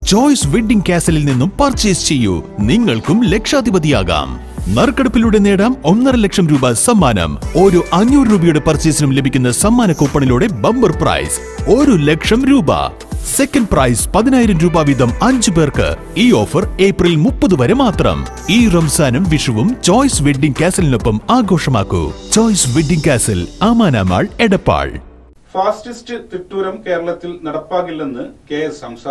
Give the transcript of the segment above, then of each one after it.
Choice wedding കാസലിൽ നിന്നും purchase ചെയ്യൂ. നിങ്ങൾക്കും ലക്ഷാധിപതിയാകാം. നറുക്കെടുപ്പിലൂടെ നേടാം 1.5 ലക്ഷം രൂപ സമ്മാനം. ഓരോ 500 രൂപയുടെ പർച്ചേസിനും ലഭിക്കുന്ന സമ്മാന കൂപ്പണിലൂടെ ബമ്പർ പ്രൈസ് 1 ലക്ഷം രൂപ. സെക്കൻഡ് പ്രൈസ് 10,000 രൂപ വീതം 5 പേർക്ക്. ഈ ഓഫർ ഏപ്രിൽ 30 വരെ മാത്രം. ഈ റംസാനും വിഷുവും ചോയ്സ് വെഡ്ഡിംഗ് കാസലിനൊപ്പം ആഘോഷമാക്കൂ. ചോയ്സ് വെഡ്ഡിംഗ് കാസൽ, ആമാനാമാൾ, എടപ്പാൾ. ഫാസ്റ്റിസ്റ്റ് തിട്ടൂരം കേരളത്തിൽ നടപ്പാകില്ലെന്ന് KS ഹംസ.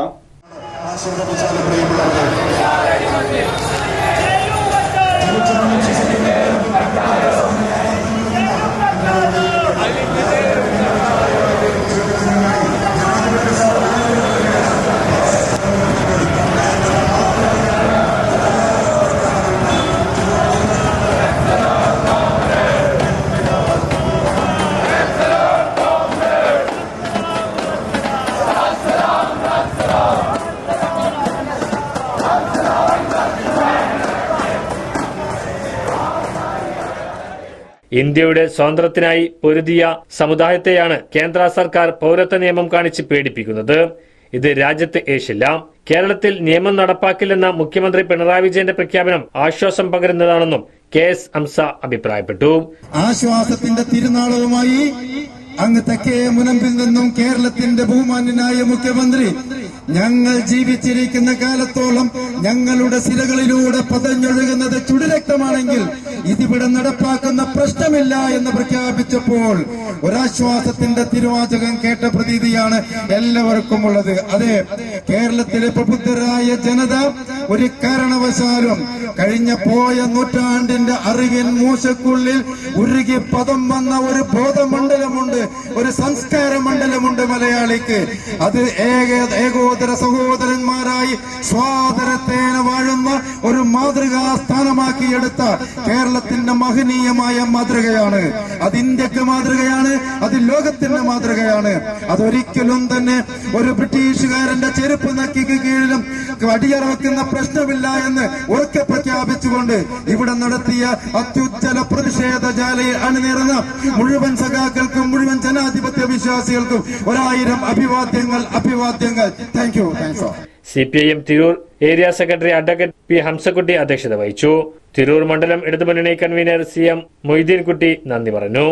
ഇന്ത്യയുടെ സ്വാതന്ത്ര്യത്തിനായി പൊരുതിയ സമുദായത്തെയാണ് കേന്ദ്ര സർക്കാർ പൗരത്വ നിയമം കാണിച്ച് പേടിപ്പിക്കുന്നത്. ഇത് രാജ്യത്ത് ഏശില്ല. കേരളത്തിൽ നിയമം നടപ്പാക്കില്ലെന്ന മുഖ്യമന്ത്രി പിണറായി വിജയന്റെ പ്രഖ്യാപനം ആശ്വാസം പകരുന്നതാണെന്നും KS ഹംസ അഭിപ്രായപ്പെട്ടു. ആശ്വാസത്തിന്റെ തിരുനാളവുമായി അങ്ങ് തെക്കേ മുനമ്പിൽ നിന്നും കേരളത്തിന്റെ ബഹുമാന്യനായ മുഖ്യമന്ത്രി ഞങ്ങൾ ജീവിച്ചിരിക്കുന്ന കാലത്തോളം ഞങ്ങളുടെ സിരകളിലൂടെ പതഞ്ഞൊഴുകുന്നത് ചുടുരക്തമാണെങ്കിൽ ഇതിവിടെ നടപ്പാക്കുന്ന പ്രശ്നമില്ല എന്ന് പ്രഖ്യാപിച്ചപ്പോൾ ഒരാശ്വാസത്തിന്റെ തിരുവാചകം കേട്ട പ്രതീതിയാണ് എല്ലാവർക്കും ഉള്ളത്. അതെ, കേരളത്തിലെ പ്രബുദ്ധരായ ജനത ഒരു കാരണവശാലും കഴിഞ്ഞ പോയ നൂറ്റാണ്ടിന്റെ അറിവിൻ മൂശക്കുള്ളിൽ ഉരുകി പദം വന്ന ഒരു ബോധമണ്ഡലമുണ്ട്, ഒരു സംസ്കാര മണ്ഡലമുണ്ട് മലയാളിക്ക്. അത് ഏകോദര സഹോദരന്മാരായി സ്വാതരത്തേന വാഴുന്ന ഒരു മാതൃകാ സ്ഥാനമാക്കിയെടുത്ത കേരളത്തിന്റെ മഹനീയമായ മാതൃകയാണ്. അത് ഇന്ത്യക്ക് മാതൃകയാണ്, അത് ലോകത്തിന്റെ മാതൃകയാണ്. അതൊരിക്കലും തന്നെ ഒരു ബ്രിട്ടീഷുകാരന്റെ ചെരുപ്പ് നക്കിക്ക് കീഴിലും അടിയറവെക്കുന്ന പ്രശ്നമില്ല എന്ന് ഉറക്കെ പ്രഖ്യാപിച്ചുകൊണ്ട് ഇവിടെ നടത്തിയ അത്യുജ്ജല പ്രതിഷേധ ജാലയിൽ അണിനിരന്ന മുഴുവൻ സഖാക്കൾക്കും മുഴുവൻ ജനാധിപത്യ വിശ്വാസികൾക്കും 1000 അഭിവാദ്യങ്ങൾ. Thank you. CPIM Tirur area secretary advocate P Hamsakutty അധ്യക്ഷത വഹിച്ചു. തിരൂർ മണ്ഡലം ഇടതുമുന്നണി കൺവീനർ CM മൊയ്തീൻകുട്ടി നന്ദി പറഞ്ഞു.